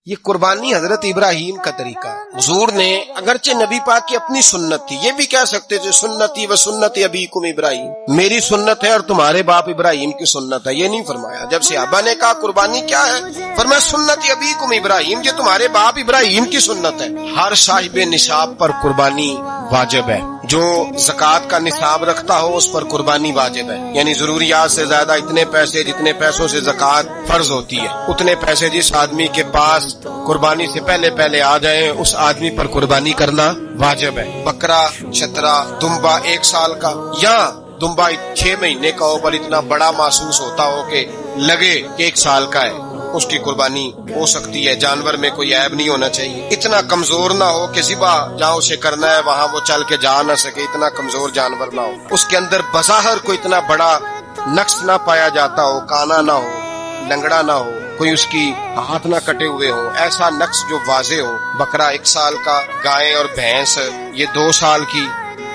یہ قربانی حضرت ابراہیم کا طریقہ ہے. حضور نے اگرچہ نبی پاک کی اپنی سنت تھی، یہ بھی کہہ سکتے تھے سنتی و سنت ابیکم ابراہیم، میری سنت ہے اور تمہارے باپ ابراہیم کی سنت ہے، یہ نہیں فرمایا. جب صحابہ نے کہا قربانی کیا ہے، فرمایا سنت ابیکم ابراہیم، یہ تمہارے باپ ابراہیم کی سنت ہے. ہر صاحب نصاب پر قربانی واجب ہے. جو زکوٰۃ کا نصاب رکھتا ہو اس پر قربانی واجب ہے، یعنی ضروریات سے زیادہ اتنے پیسے، جتنے پیسوں سے زکوٰۃ فرض ہوتی ہے اتنے پیسے جس آدمی کے پاس قربانی سے پہلے آ جائیں اس آدمی پر قربانی کرنا واجب ہے. بکرا، چھترا، دمبا 1 سال کا یا دمبا 6 مہینے کا ہو پر اتنا بڑا محسوس ہوتا ہو کہ لگے کہ 1 سال کا ہے، اس کی قربانی ہو سکتی ہے. جانور میں کوئی عیب نہیں ہونا چاہیے، اتنا کمزور نہ ہو کہ ذبح جہاں اسے کرنا ہے وہاں وہ چل کے جا نہ سکے، اتنا کمزور جانور نہ ہو، اس کے اندر بظاہر کوئی اتنا بڑا نقص نہ پایا جاتا ہو، کانا نہ ہو، لنگڑا نہ ہو، کوئی اس کی ہاتھ نہ کٹے ہوئے ہو، ایسا نقص جو واضح ہو. بکرا 1 سال کا، گائے اور بھینس یہ 2 سال کی،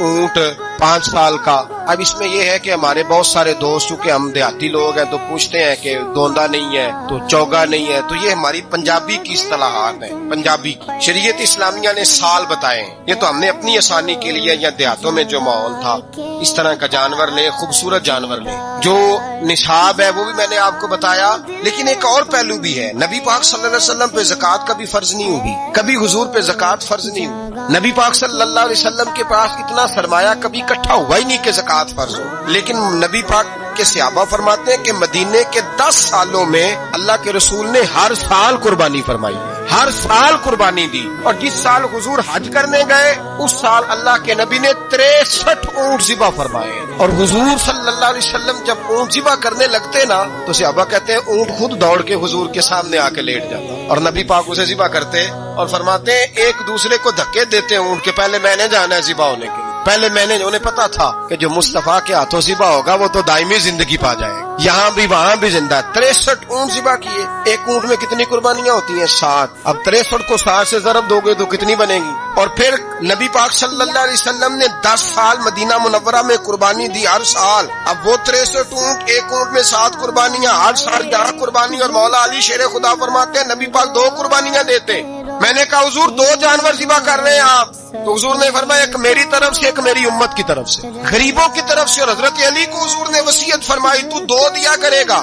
اونٹ 5 سال کا. اب اس میں یہ ہے کہ ہمارے بہت سارے دوست چونکہ ہم دیہاتی لوگ ہیں تو پوچھتے ہیں کہ دوندا نہیں ہے تو چوگا نہیں ہے، تو یہ ہماری پنجابی کی اصطلاحات ہیں. پنجابی کی شریعت اسلامیہ نے سال بتائے ہیں، یہ تو ہم نے اپنی آسانی کے لیے یا دیہاتوں میں جو ماحول تھا اس طرح کا جانور لیں، خوبصورت جانور لیں. جو نصاب ہے وہ بھی میں نے آپ کو بتایا، لیکن ایک اور پہلو بھی ہے. نبی پاک صلی اللہ علیہ وسلم پہ زکوٰۃ کبھی فرض نہیں ہوگی، کبھی حضور پہ زکوٰۃ فرض نہیں ہوگی. نبی پاک صلی اللہ علیہ وسلم کے پاس اتنا سرمایہ کبھی اکٹھا ہوا ہی نہیں کہ زکوٰۃ فرض ہو. لیکن نبی پاک کے صحابہ فرماتے ہیں کہ مدینے کے 10 سالوں میں اللہ کے رسول نے ہر سال قربانی فرمائی، ہر سال قربانی دی. اور جس سال حضور حج کرنے گئے اس سال اللہ کے نبی نے 63 اونٹ ذبح فرمائے. اور حضور صلی اللہ علیہ وسلم جب اونٹ ذبح کرنے لگتے نا تو صحابہ کہتے ہیں اونٹ خود دوڑ کے حضور کے سامنے آ کے لیٹ جاتا، اور نبی پاک اسے ذبح کرتے اور فرماتے ہیں ایک دوسرے کو دھکے دیتے اونٹ کے، پہلے میں نے جانا ہے ذبح ہونے کے لیے، پہلے میں نے. انہیں پتا تھا کہ جو مصطفیٰ کے ہاتھوں ذبح ہوگا وہ تو دائمی زندگی پا جائے گا، یہاں بھی وہاں بھی زندہ. 63 اونٹ ذبح کیے. ایک اونٹ میں کتنی قربانیاں ہوتی ہیں؟ 7. اب 63 کو 7 سے ضرب دو گے تو کتنی بنے گی؟ اور پھر نبی پاک صلی اللہ علیہ وسلم نے 10 سال مدینہ منورہ میں قربانی دی، ہر سال. اب وہ 63 اونٹ، ایک اونٹ میں 7 قربانیاں، ہر سال 11 قربانی. اور مولا علی شیر خدا فرماتے ہیں نبی پاک 2 قربانیاں دیتے. میں نے کہا حضور 2 جانور ذبح کر رہے ہیں آپ، تو حضور نے فرمایا ایک میری طرف سے، ایک میری امت کی طرف سے، غریبوں کی طرف سے. اور حضرت علی کو حضور نے وصیت فرمائی تو 2 دیا کرے گا.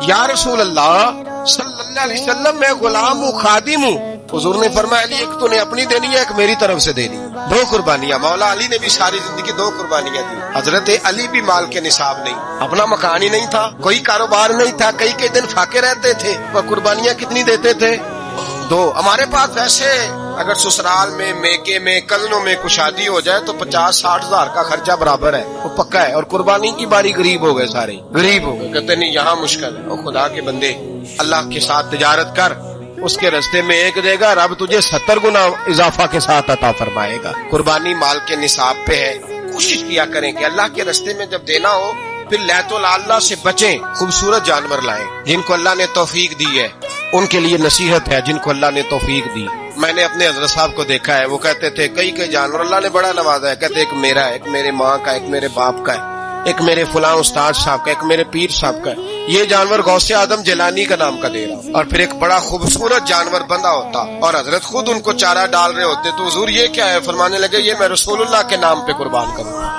یا رسول اللہ صلی اللہ علیہ وسلم میں غلام ہوں، خادم ہوں. حضور نے فرمایا علی ایک تو نے اپنی دینی ہے، ایک میری طرف سے دینی ہے. 2 قربانیاں. مولا علی نے بھی ساری زندگی 2 قربانیاں دی. حضرت علی بھی مال کے نصاب نہیں، اپنا مکان ہی نہیں تھا، کوئی کاروبار نہیں تھا، کئی دن فاقے رہتے تھے، اور قربانیاں کتنی دیتے تھے؟ 2. ہمارے پاس ویسے اگر سسرال میں، میکے میں، کزنوں میں کچھ شادی ہو جائے تو 50-60 ہزار کا خرچہ برابر ہے، وہ پکا ہے. اور قربانی کی باری غریب ہو گئے، سارے غریب ہو گئے. کہتے نہیں یہاں مشکل ہے. اور خدا کے بندے اللہ کے ساتھ تجارت کر، اس کے رستے میں 1 دے گا، رب تجھے 70 گنا اضافہ کے ساتھ عطا فرمائے گا. قربانی مال کے نصاب پہ ہے. کوشش کیا کریں کہ اللہ کے رستے میں جب دینا ہو پھر لیت اللہ سے بچیں، خوبصورت جانور لائیں. جن کو اللہ نے توفیق دی ہے ان کے لیے نصیحت ہے، جن کو اللہ نے توفیق دی. میں نے اپنے حضرت صاحب کو دیکھا ہے، وہ کہتے تھے کئی جانور اللہ نے بڑا نوازا ہے. کہتے ایک میرا ہے، ایک میرے ماں کا، ایک میرے باپ کا ہے، ایک میرے فلاں استاد صاحب کا، ایک میرے پیر صاحب کا ہے. یہ جانور غوث اعظم جیلانی کا نام کا دے رہا. اور پھر ایک بڑا خوبصورت جانور بندہ ہوتا اور حضرت خود ان کو چارہ ڈال رہے ہوتے تو حضور یہ کیا ہے؟ فرمانے لگے یہ میں رسول اللہ کے نام پہ قربان کروں گا،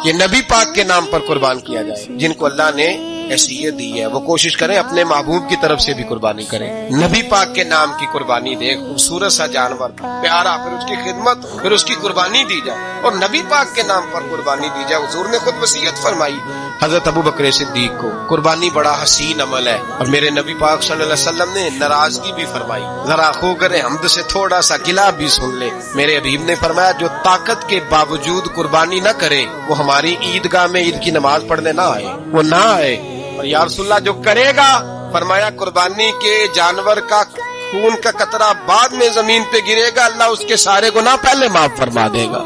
یہ نبی پاک کے نام پر قربان کیا جائے. جن کو اللہ نے حیثیت دی ہے وہ کوشش کریں اپنے محبوب کی طرف سے بھی قربانی کریں. نبی پاک کے نام کی قربانی دے، خوبصورت سا جانور پیارا، پھر اس کی خدمت، پھر اس کی قربانی دی جائے اور نبی پاک کے نام پر قربانی دی جائے. حضور نے خود وصیت فرمائی حضرت ابو بکر صدیق کو. قربانی بڑا حسین عمل ہے اور میرے نبی پاک صلی اللہ علیہ وسلم نے ناراضگی بھی فرمائی. ذرا خوگر حمد سے تھوڑا سا گلا بھی سن لے. میرے حبیب نے فرمایا جو طاقت کے باوجود قربانی نہ کرے وہ ہماری عیدگاہ میں عید کی نماز پڑھنے نہ آئے، وہ نہ آئے. اور یا رسول اللہ جو کرے گا، فرمایا قربانی کے جانور کا خون کا قطرہ بعد میں زمین پہ گرے گا، اللہ اس کے سارے گناہ پہلے معاف فرما دے گا،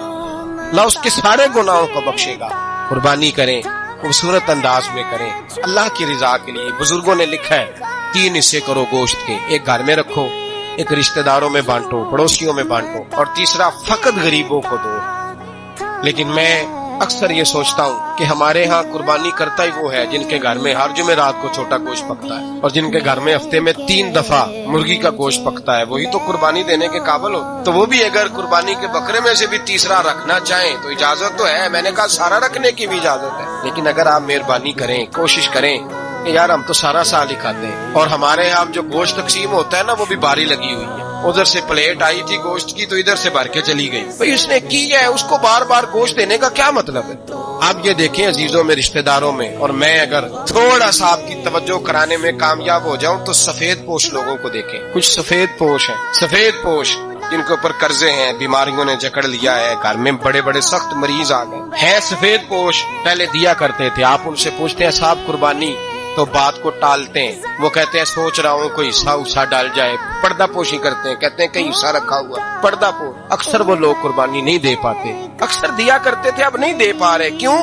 اللہ اس کے سارے گناہوں کو بخشے گا. قربانی کریں، خوبصورت انداز میں کریں اللہ کی رضا کے لیے. بزرگوں نے لکھا ہے 3 حصے کرو گوشت کے، ایک گھر میں رکھو، ایک رشتہ داروں میں بانٹو، پڑوسیوں میں بانٹو، اور تیسرا فقط غریبوں کو دو. لیکن میں اکثر یہ سوچتا ہوں کہ ہمارے ہاں قربانی کرتا ہی وہ ہے جن کے گھر میں ہر جمعرات کو چھوٹا گوشت پکتا ہے، اور جن کے گھر میں ہفتے میں 3 دفعہ مرغی کا گوشت پکتا ہے، وہی تو قربانی دینے کے قابل ہو۔ تو وہ بھی اگر قربانی کے بکرے میں سے بھی تیسرا رکھنا چاہیں تو اجازت تو ہے، میں نے کہا سارا رکھنے کی بھی اجازت ہے، لیکن اگر آپ مہربانی کریں، کوشش کریں کہ یار ہم تو سارا سال ہی کھاتے ہیں، اور ہمارے یہاں جو گوشت تقسیم ہوتا ہے نا وہ بھی باری لگی ہوئی ہے، ادھر سے پلیٹ آئی تھی گوشت کی تو ادھر سے بھر کے چلی گئی، بھئی اس نے کی ہے، اس کو بار بار گوشت دینے کا کیا مطلب ہے؟ آپ یہ دیکھیں عزیزوں میں، رشتہ داروں میں، اور میں اگر تھوڑا سا آپ کی توجہ کرانے میں کامیاب ہو جاؤں تو سفید پوش لوگوں کو دیکھیں، کچھ سفید پوش ہیں، سفید پوش جن کے اوپر قرضے ہیں، بیماریوں نے جکڑ لیا ہے، گھر میں بڑے بڑے سخت مریض آ گئے ہیں، سفید پوش پہلے دیا کرتے تھے، آپ ان سے پوچھتے ہیں صاحب قربانی، تو بات کو ٹالتے ہیں، وہ کہتے ہیں سوچ رہا ہوں کوئی حصہ ڈال جائے، پردہ پوشی کرتے ہیں، کہتے ہیں کہیں حصہ رکھا ہوا پردہ پوش۔ اکثر وہ لوگ قربانی نہیں دے پاتے، اکثر دیا کرتے تھے اب نہیں دے پا رہے، کیوں؟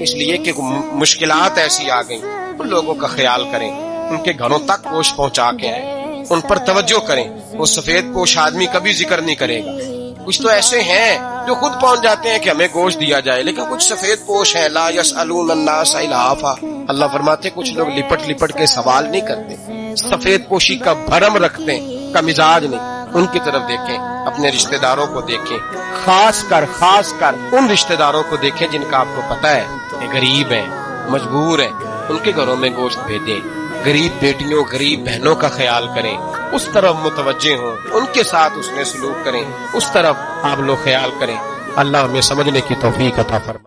اس لیے کہ مشکلات ایسی آ گئیں۔ ان لوگوں کا خیال کریں، ان کے گھروں تک گوشت پہنچا کے آئیں، ان پر توجہ کریں۔ وہ سفید پوش آدمی کبھی ذکر نہیں کرے گا، کچھ تو ایسے ہیں جو خود پہنچ جاتے ہیں کہ ہمیں گوشت دیا جائے، لیکن کچھ سفید پوش ہیں لا یسألون الناس الحافا، اللہ فرماتے کچھ لوگ لپٹ لپٹ کے سوال نہیں کرتے، سفید پوشی کا بھرم رکھتے ہیں، کا مزاج نہیں۔ ان کی طرف دیکھیں، اپنے رشتہ داروں کو دیکھیں، خاص کر ان رشتہ داروں کو دیکھیں جن کا آپ کو پتا ہے کہ غریب ہیں، مجبور ہیں، ان کے گھروں میں گوشت بھیجیں، غریب بیٹیوں غریب بہنوں کا خیال کریں، اس طرف متوجہ ہوں، ان کے ساتھ اس نے سلوک کریں، اس طرف آپ لوگ خیال کریں۔ اللہ ہمیں سمجھنے کی توفیق عطا فرمائے۔